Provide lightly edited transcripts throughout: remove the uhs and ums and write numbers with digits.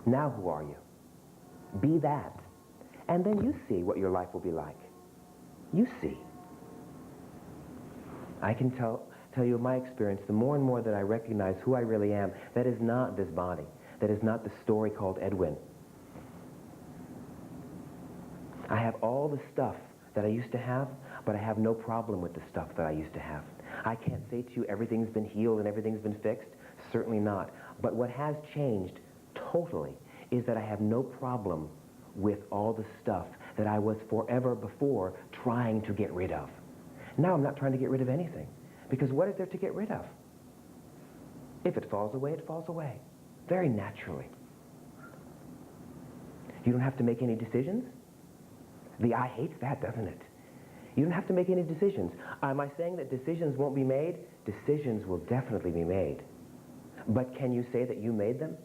Now who are you? Be that. And then you see what your life will be like. You see. I can tell you my experience, the more and more that I recognize who I really am, that is not this body. That is not the story called Edwin. I have all the stuff that I used to have, but I have no problem with the stuff that I used to have. I can't say to you everything's been healed and everything's been fixed. Certainly not. But what has changed totally is that I have no problem with all the stuff that I was forever before trying to get rid of. Now I'm not trying to get rid of anything, because what is there to get rid of? If it falls away, it falls away, very naturally. You don't have to make any decisions. The eye hates that, doesn't it? You don't have to make any decisions. Am I saying that decisions won't be made? Decisions will definitely be made. But can you say that you made them?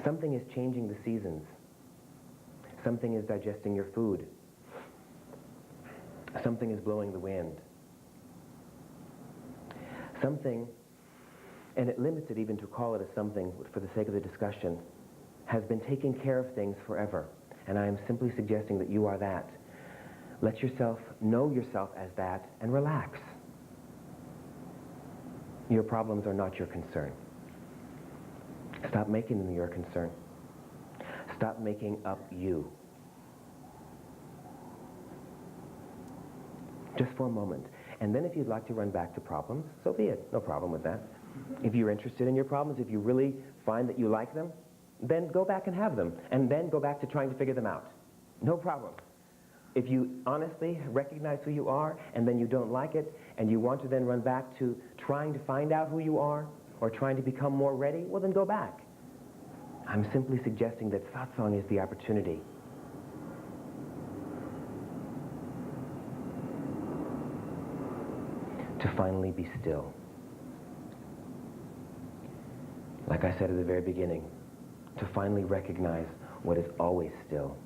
Something is changing the seasons. Something is digesting your food. Something is blowing the wind. Something, and it limits it even to call it a something for the sake of the discussion, has been taking care of things forever. And I am simply suggesting that you are that. Let yourself know yourself as that and relax. Your problems are not your concern. Stop making them your concern. Stop making up you. Just for a moment. And then if you'd like to run back to problems, so be it. No problem with that. If you're interested in your problems, if you really find that you like them, then go back and have them. And then go back to trying to figure them out. No problem. If you honestly recognize who you are, and then you don't like it, and you want to then run back to trying to find out who you are, or trying to become more ready, well then go back. I'm simply suggesting that satsang is the opportunity to finally be still. Like I said at the very beginning, to finally recognize what is always still.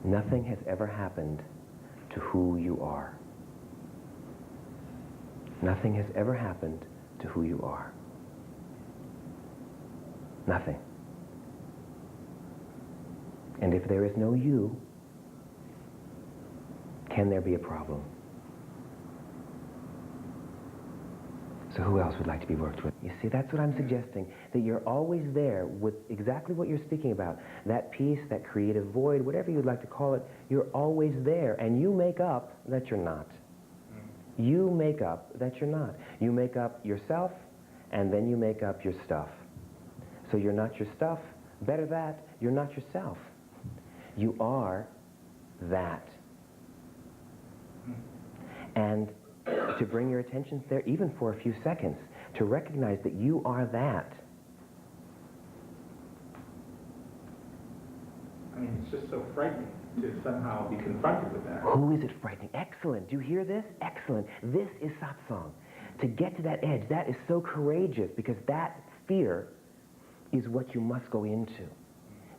Nothing has ever happened to who you are. Nothing has ever happened to who you are. Nothing. And if there is no you, can there be a problem? So who else would like to be worked with? You see, that's what I'm suggesting, that you're always there with exactly what you're speaking about. That peace, that creative void, whatever you'd like to call it, you're always there, and you make up that you're not. You make up that you're not. You make up yourself, and then you make up your stuff. So you're not your stuff. Better that, you're not yourself. You are that. And to bring your attention there, even for a few seconds, to recognize that you are that. I mean, it's just so frightening to somehow be confronted with that. Who is it frightening? Excellent. Do you hear this? Excellent. This is satsang. To get to that edge, that is so courageous, because that fear is what you must go into.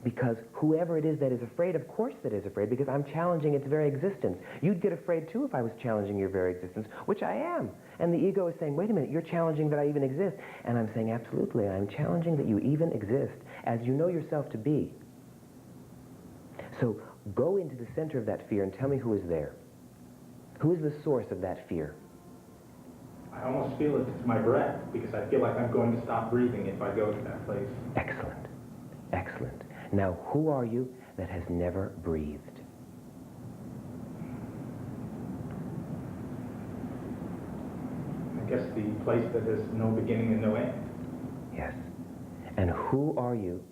Because whoever it is that is afraid, of course that is afraid, because I'm challenging its very existence. You'd get afraid too if I was challenging your very existence, which I am. And the ego is saying, wait a minute, you're challenging that I even exist. And I'm saying, absolutely, I'm challenging that you even exist, as you know yourself to be. So go into the center of that fear and tell me who is there. Who is the source of that fear? I almost feel it's my breath, because I feel like I'm going to stop breathing if I go to that place. Excellent. Excellent. Now, who are you that has never breathed? I guess the place that has no beginning and no end. Yes. And who are you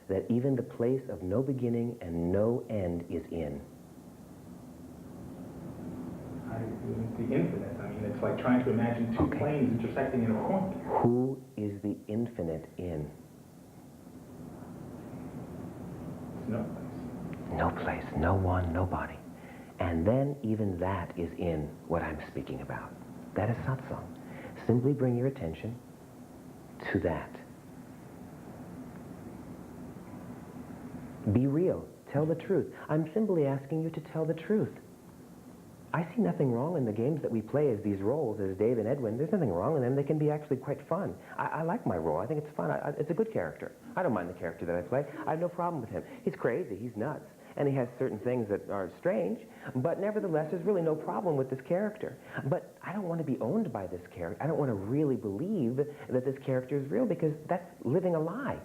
that even the place of no beginning and no end is in? The infinite. I mean, it's like trying to imagine two planes intersecting in a point. Who is the infinite in? No place. No place, no one, nobody. And then even that is in what I'm speaking about. That is satsang. Simply bring your attention to that. Be real. Tell the truth. I'm simply asking you to tell the truth. I see nothing wrong in the games that we play as these roles, as Dave and Edwin. There's nothing wrong in them. They can be actually quite fun. I like my role. I think it's fun. It's a good character. I don't mind the character that I play. I have no problem with him. He's crazy. He's nuts. And he has certain things that are strange. But nevertheless, there's really no problem with this character. But I don't want to be owned by this character. I don't want to really believe that this character is real, because that's living a lie.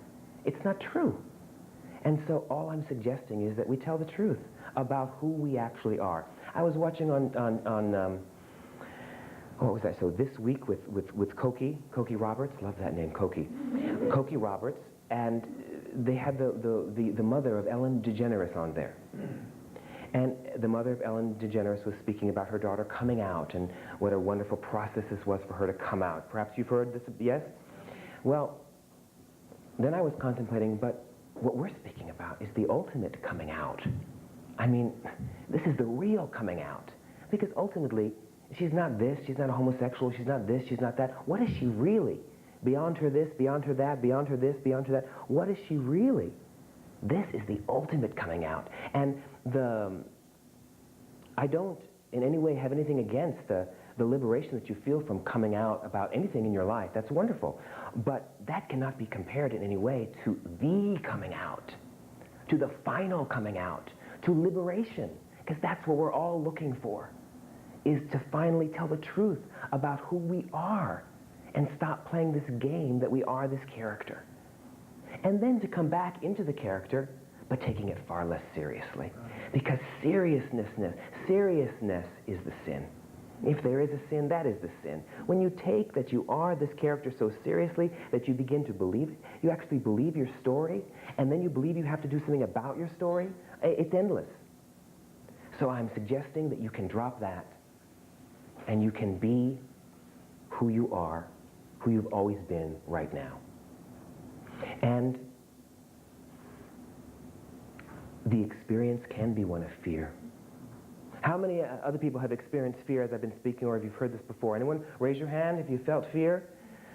It's not true. And so all I'm suggesting is that we tell the truth about who we actually are. I was watching on what was that? So This Week with Cokie Roberts. Love that name, Cokie. Cokie Roberts, and they had the mother of Ellen DeGeneres on there. And the mother of Ellen DeGeneres was speaking about her daughter coming out and what a wonderful process this was for her to come out. Perhaps you've heard this, yes? Well, then I was contemplating, but what we're speaking about is the ultimate coming out. I mean, this is the real coming out. Because ultimately, she's not this, she's not a homosexual, she's not this, she's not that. What is she really? Beyond her this, beyond her that, beyond her this, beyond her that. What is she really? This is the ultimate coming out. And I don't in any way have anything against the liberation that you feel from coming out about anything in your life. That's wonderful. But that cannot be compared in any way to the coming out, to the final coming out, to liberation. Because that's what we're all looking for, is to finally tell the truth about who we are and stop playing this game that we are this character. And then to come back into the character, but taking it far less seriously. Because seriousness is the sin. If there is a sin, that is the sin. When you take that you are this character so seriously that you begin to believe it, you actually believe your story, and then you believe you have to do something about your story, it's endless. So I'm suggesting that you can drop that, and you can be who you are, who you've always been right now. And the experience can be one of fear. How many other people have experienced fear as I've been speaking, or if you've heard this before? Anyone? Raise your hand if you felt fear.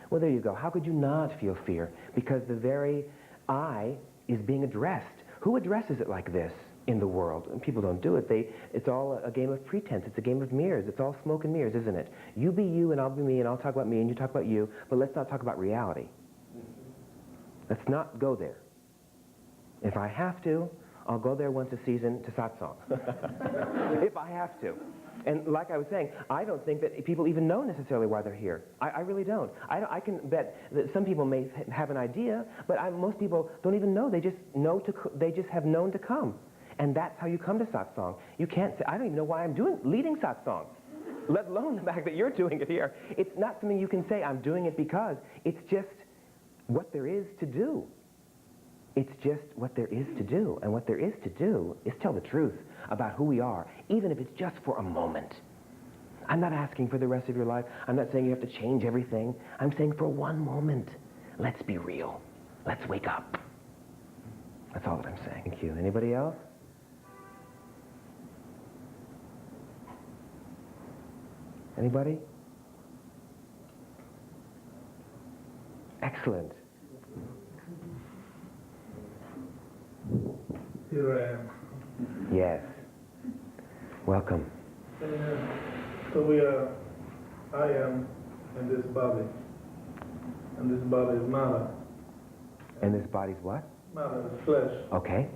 Well, there you go. How could you not feel fear? Because the very I is being addressed. Who addresses it like this in the world? And people don't do it. It's all a game of pretense. It's a game of mirrors. It's all smoke and mirrors, isn't it? You be you and I'll be me, and I'll talk about me and you talk about you, but let's not talk about reality. Let's not go there. If I have to, I'll go there once a season to satsang. If I have to. And like I was saying, I don't think that people even know necessarily why they're here. I really don't. I can bet that some people may have an idea, but most people don't even know. They just have known to come. And that's how you come to satsang. You can't say, I don't even know why I'm leading satsang, let alone the fact that you're doing it here. It's not something you can say, I'm doing it because. It's just what there is to do. It's just what there is to do. And what there is to do is tell the truth about who we are, even if it's just for a moment. I'm not asking for the rest of your life. I'm not saying you have to change everything. I'm saying for one moment, let's be real. Let's wake up. That's all that I'm saying. Thank you. Anybody else? Anybody? Excellent. Here I am. Yes. Welcome. So I am in this body, and this body is matter. And this body's what? Matter is flesh. Okay.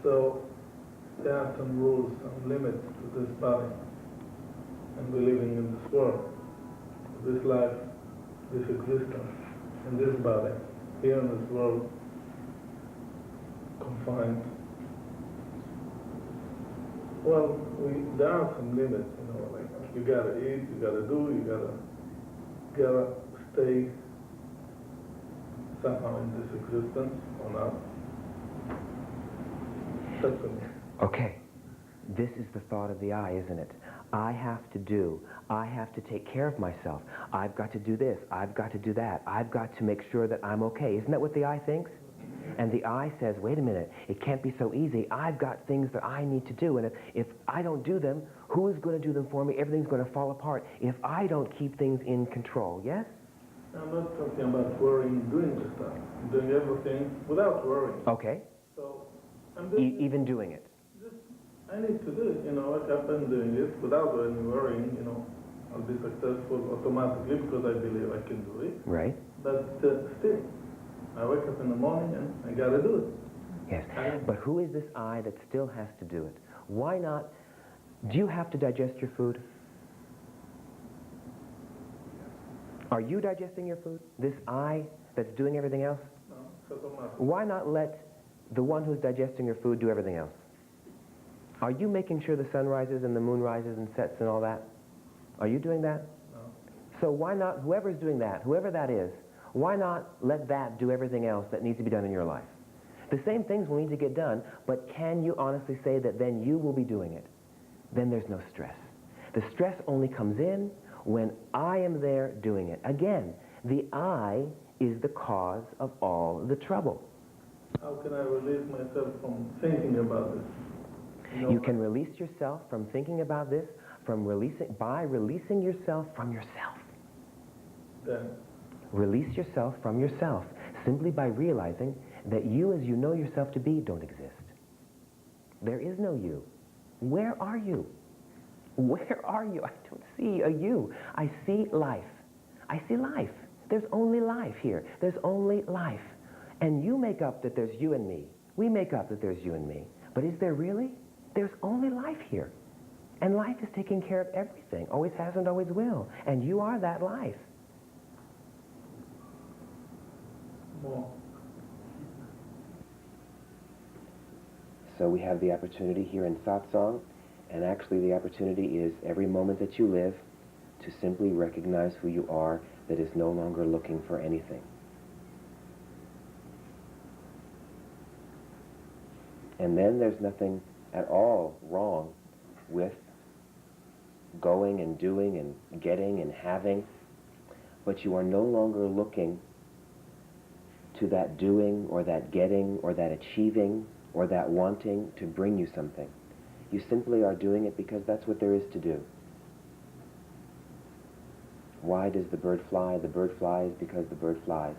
So there are some rules, some limits to this body, and we're living in this world, this life, this existence, in this body, here in this world, confined. Well, there are some limits, like you gotta eat, you gotta do, you gotta stay somehow in this existence or not. That's for me. Okay. This is the thought of the I, isn't it? I have to do. I have to take care of myself. I've got to do this. I've got to do that. I've got to make sure that I'm okay. Isn't that what the I thinks? And the I says, wait a minute, it can't be so easy. I've got things that I need to do, and if I don't do them, who is going to do them for me? Everything's going to fall apart if I don't keep things in control, yes? I'm not talking about worrying, doing the stuff. I'm doing everything without worrying. Okay. So I'm doing even doing it. Just I need to do it, like I've been doing it without any worrying, I'll be successful automatically because I believe I can do it. Right? But still, I wake up in the morning and I gotta do it. Yes. But who is this I that still has to do it? Why not? Do you have to digest your food? Are you digesting your food? This I that's doing everything else? No, it's automatic. Why not let the one who's digesting your food do everything else? Are you making sure the sun rises and the moon rises and sets and all that? Are you doing that? No. So why not, whoever's doing that, whoever that is, why not let that do everything else that needs to be done in your life? The same things will need to get done, but can you honestly say that then you will be doing it? Then there's no stress. The stress only comes in when I am there doing it. Again, the I is the cause of all the trouble. How can I release myself from thinking about this? You can release yourself from thinking about this by releasing yourself from yourself. Then, Release yourself from yourself simply by realizing that you as you know yourself to be don't exist. There is no you. Where are you? Where are you? I don't see a you. I see life. I see life. There's only life here. There's only life. And you make up that there's you and me. We make up that there's you and me. But is there really? There's only life here. And life is taking care of everything. Always has and always will. And you are that life. more. So we have the opportunity here in satsang, and actually the opportunity is every moment that you live to simply recognize who you are that is no longer looking for anything. And then there's nothing at all wrong with going and doing and getting and having, but you are no longer looking to that doing or that getting or that achieving or that wanting to bring you something. You simply are doing it because that's what there is to do. Why does the bird fly? The bird flies because the bird flies.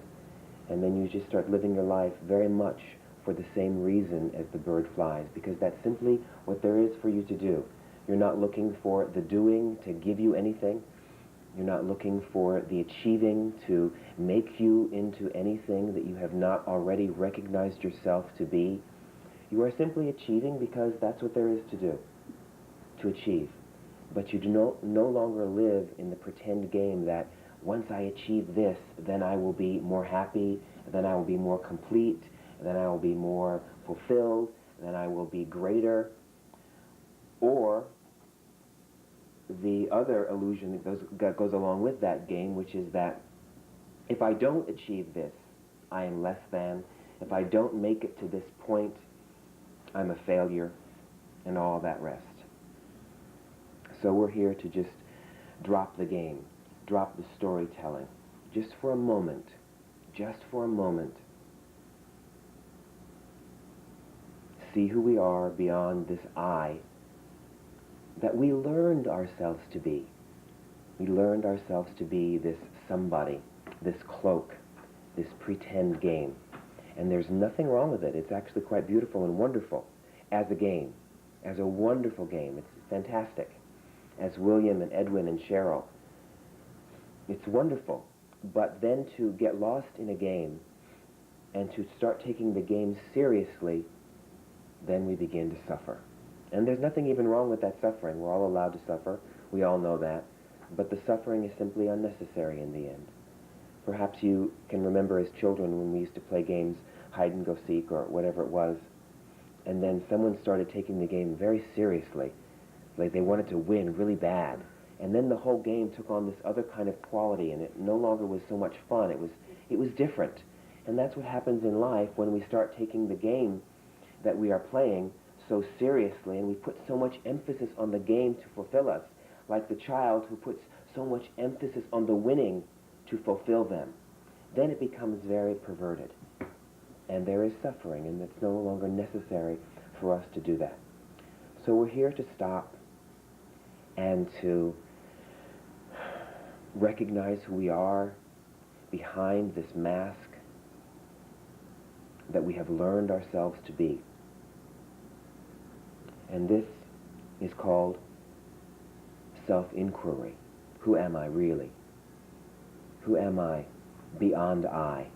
And then you just start living your life very much for the same reason as the bird flies, because that's simply what there is for you to do. You're not looking for the doing to give you anything. You're not looking for the achieving to make you into anything that you have not already recognized yourself to be. You are simply achieving because that's what there is to do, to achieve. But you do no longer live in the pretend game that once I achieve this, then I will be more happy, then I will be more complete, then I will be more fulfilled, then I will be greater. Or the other illusion that goes along with that game, which is that if I don't achieve this, I am less than. If I don't make it to this point, I'm a failure, and all that rest. So we're here to just drop the game, drop the storytelling, just for a moment, just for a moment. See who we are beyond this I that we learned ourselves to be. We learned ourselves to be this somebody, this cloak, this pretend game. And there's nothing wrong with it. It's actually quite beautiful and wonderful as a game, as a wonderful game. It's fantastic. As William and Edwin and Cheryl, it's wonderful. But then to get lost in a game and to start taking the game seriously, then we begin to suffer. And there's nothing even wrong with that suffering. We're all allowed to suffer. We all know that. But the suffering is simply unnecessary in the end. Perhaps you can remember as children when we used to play games, hide and go seek or whatever it was, and then someone started taking the game very seriously. Like they wanted to win really bad. And then the whole game took on this other kind of quality, and it no longer was so much fun. It was different. And that's what happens in life when we start taking the game that we are playing so seriously, and we put so much emphasis on the game to fulfill us, like the child who puts so much emphasis on the winning to fulfill them. Then it becomes very perverted. And there is suffering, and it's no longer necessary for us to do that. So we're here to stop and to recognize who we are behind this mask that we have learned ourselves to be. And this is called self-inquiry. Who am I really? Who am I beyond I?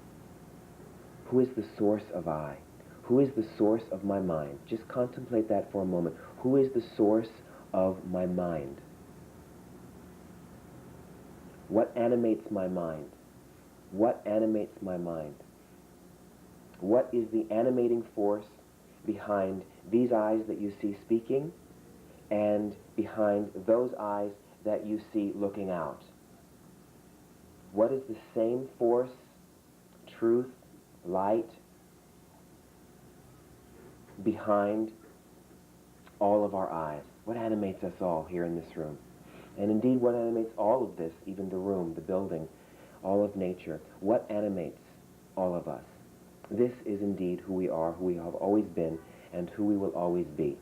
Who is the source of I? Who is the source of my mind? Just contemplate that for a moment. Who is the source of my mind? What animates my mind? What animates my mind? What is the animating force behind these eyes that you see speaking and behind those eyes that you see looking out? What is the same force, truth, light, behind all of our eyes? What animates us all here in this room? And indeed, what animates all of this, even the room, the building, all of nature? What animates all of us? This is indeed who we are, who we have always been, and who we will always be.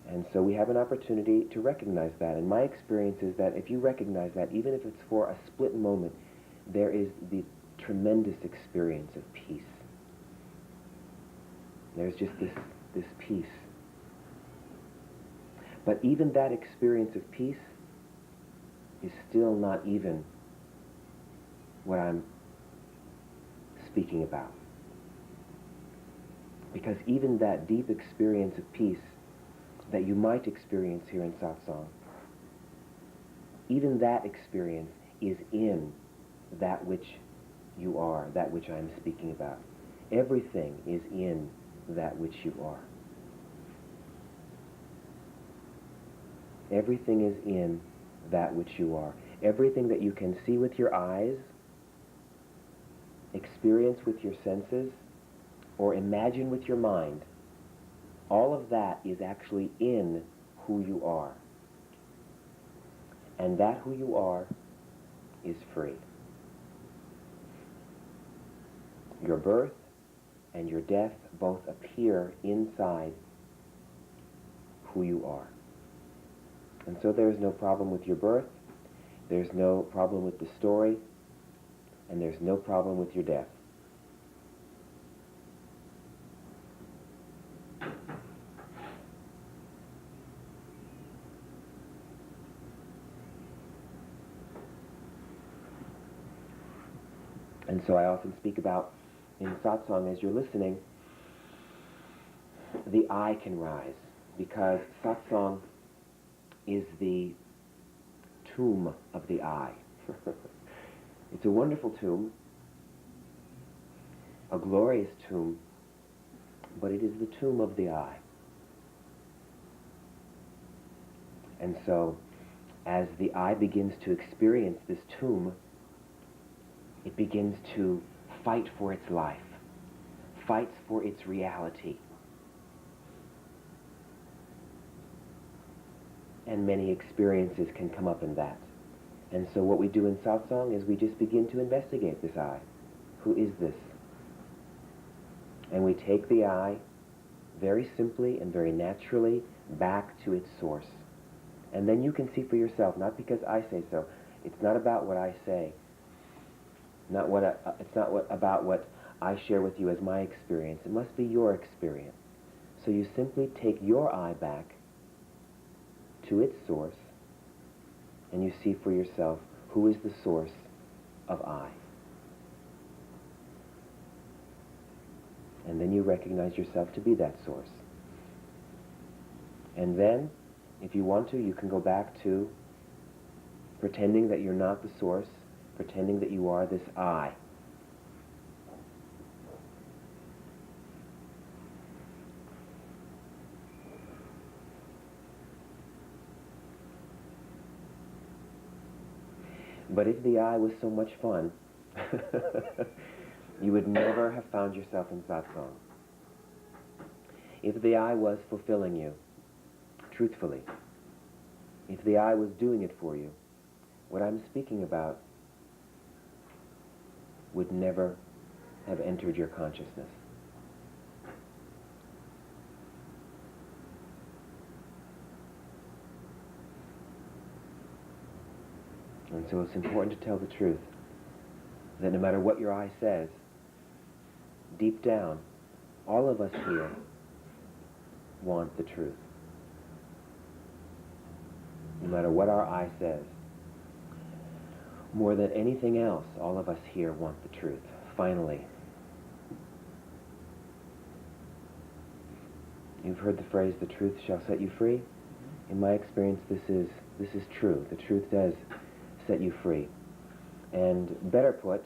And so we have an opportunity to recognize that. And my experience is that if you recognize that, even if it's for a split moment, there is the tremendous experience of peace. There's just this peace. But even that experience of peace is still not even what I'm speaking about. Because even that deep experience of peace that you might experience here in satsang, even that experience is in that which you are, that which I'm speaking about. Everything is in that which you are. Everything is in that which you are. Everything that you can see with your eyes, experience with your senses, or imagine with your mind, all of that is actually in who you are. And that who you are is free. Your birth and your death both appear inside who you are. And so there's no problem with your birth, there's no problem with the story, and there's no problem with your death. And so I often speak about, in satsang, as you're listening, the I can rise, because satsang is the tomb of the I. It's a wonderful tomb, a glorious tomb, but it is the tomb of the I. And so, as the I begins to experience this tomb, it begins to fight for its life, fights for its reality. And many experiences can come up in that. And so what we do in satsang is we just begin to investigate this I. Who is this? And we take the I very simply and very naturally back to its source. And then you can see for yourself, not because I say so. It's not about what I say. It's not about what I share with you as my experience. It must be your experience. So you simply take your I back to its source, and you see for yourself who is the source of I. And then you recognize yourself to be that source. And then, if you want to, you can go back to pretending that you're not the source, pretending that you are this I. But if the I was so much fun, you would never have found yourself in satsang. If the I was fulfilling you, truthfully, if the I was doing it for you, what I'm speaking about would never have entered your consciousness. And so it's important to tell the truth, that no matter what your eye says, deep down, all of us here want the truth. no matter what our eye says. More than anything else, all of us here want the truth. Finally. You've heard the phrase, the truth shall set you free? In my experience, this is true. The truth does set you free. And better put,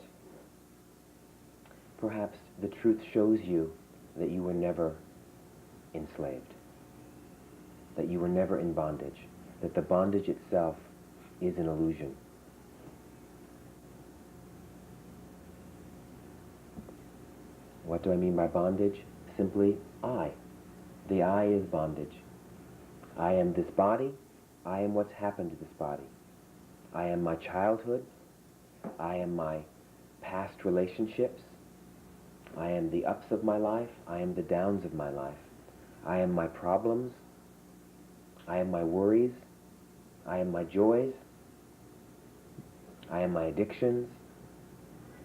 perhaps the truth shows you that you were never enslaved, that you were never in bondage, that the bondage itself is an illusion. What do I mean by bondage? Simply I. The I is bondage. I am this body. I am what's happened to this body. I am my childhood. I am my past relationships. I am the ups of my life. I am the downs of my life. I am my problems. I am my worries. I am my joys. I am my addictions.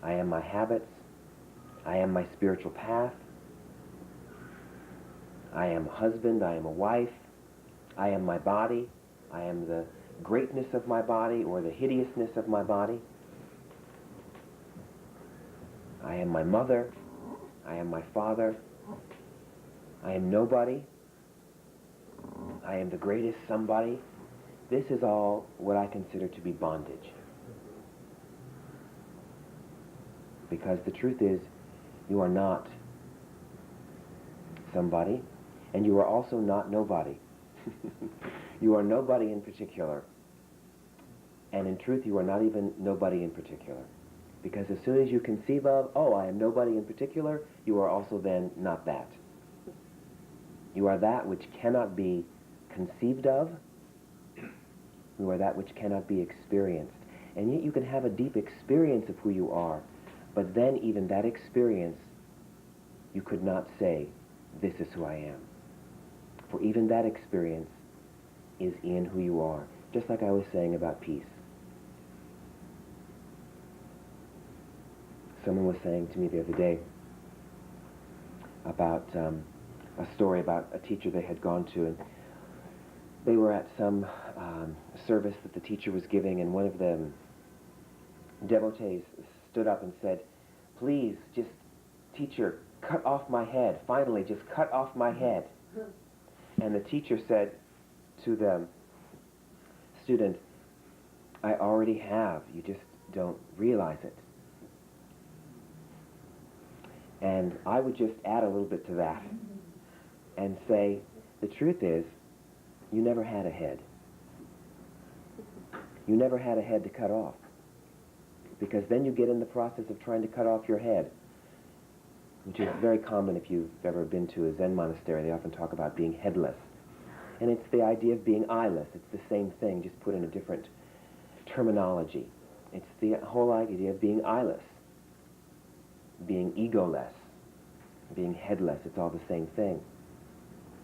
I am my habits. I am my spiritual path. I am a husband. I am a wife. I am my body. I am the greatness of my body or the hideousness of my body. I am my mother. I am my father. I am nobody. I am the greatest somebody. This is all what I consider to be bondage. Because the truth is, you are not somebody, and you are also not nobody. You are nobody in particular. And in truth, you are not even nobody in particular. Because as soon as you conceive of, oh, I am nobody in particular, you are also then not that. You are that which cannot be conceived of. You are that which cannot be experienced. And yet you can have a deep experience of who you are. But then even that experience, you could not say, this is who I am. For even that experience is in who you are. Just like I was saying about peace. Someone was saying to me the other day about a story about a teacher they had gone to, and they were at some service that the teacher was giving, and one of the devotees stood up and said, please, just, teacher, cut off my head. Finally, just cut off my head. And the teacher said to the student, I already have. You just don't realize it. And I would just add a little bit to that and say, the truth is, you never had a head. You never had a head to cut off. Because then you get in the process of trying to cut off your head, which is very common if you've ever been to a Zen monastery. They often talk about being headless. And it's the idea of being eyeless. It's the same thing, just put in a different terminology. It's the whole idea of being eyeless, being egoless, being headless. It's all the same thing.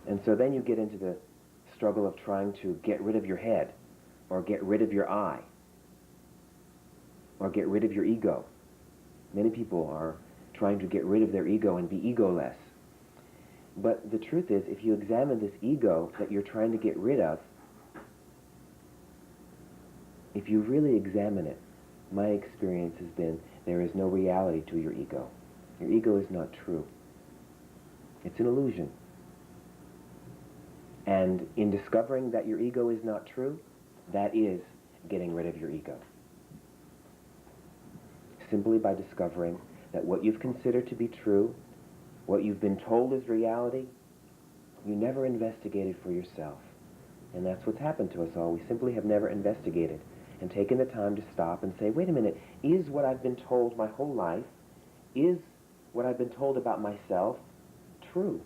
And so then you get into the struggle of trying to get rid of your head, or get rid of your eye, or get rid of your ego. Many people are trying to get rid of their ego and be egoless. But the truth is, if you examine this ego that you're trying to get rid of, if you really examine it, my experience has been there is no reality to your ego. Your ego is not true. It's an illusion. And in discovering that your ego is not true, that is getting rid of your ego. Simply by discovering that what you've considered to be true, what you've been told is reality, you never investigated for yourself. And that's what's happened to us all. We simply have never investigated and taken the time to stop and say, wait a minute, is what I've been told my whole life, is what I've been told about myself true?